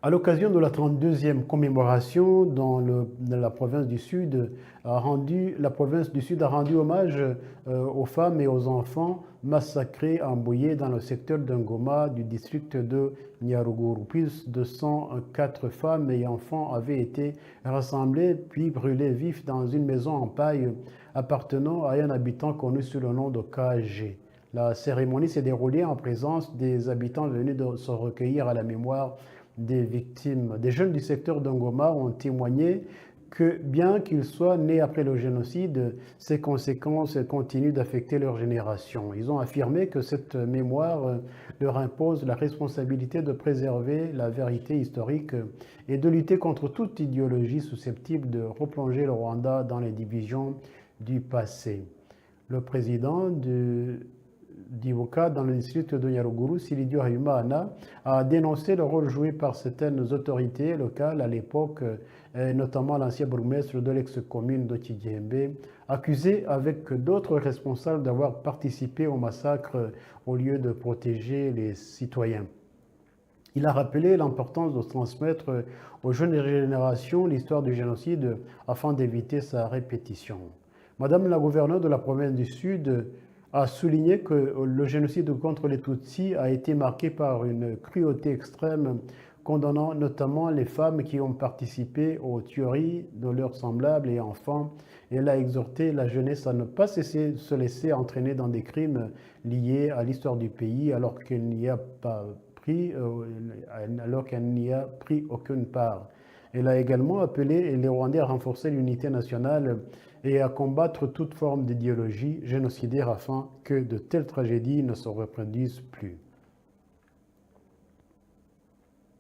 À l'occasion de la 32e commémoration dans la province du Sud, la province du Sud a rendu hommage aux femmes et aux enfants massacrés, embrouillés dans le secteur d'Ngoma du district de Nyaruguru. Plus de 104 femmes et enfants avaient été rassemblés puis brûlés vifs dans une maison en paille appartenant à un habitant connu sous le nom de KG. La cérémonie s'est déroulée en présence des habitants venus de se recueillir à la mémoire des victimes. Des jeunes du secteur d'Ngoma ont témoigné que bien qu'ils soient nés après le génocide, ces conséquences continuent d'affecter leur génération. Ils ont affirmé que cette mémoire leur impose la responsabilité de préserver la vérité historique et de lutter contre toute idéologie susceptible de replonger le Rwanda dans les divisions du passé. Le président d'Ivoka dans le district de Nyaruguru, Silidio Hayumana, a dénoncé le rôle joué par certaines autorités locales à l'époque, notamment l'ancien bourgmestre de l'ex-commune de Tidjembe, accusé avec d'autres responsables d'avoir participé au massacre au lieu de protéger les citoyens. Il a rappelé l'importance de transmettre aux jeunes générations l'histoire du génocide afin d'éviter sa répétition. Madame la gouverneure de la province du Sud a souligné que le génocide contre les Tutsis a été marqué par une cruauté extrême, condamnant notamment les femmes qui ont participé aux tueries de leurs semblables et enfants. Elle a exhorté la jeunesse à ne pas se laisser entraîner dans des crimes liés à l'histoire du pays alors qu'elle n'y a pris aucune part. Elle a également appelé les Rwandais à renforcer l'unité nationale et à combattre toute forme d'idéologie génocidaire afin que de telles tragédies ne se reproduisent plus.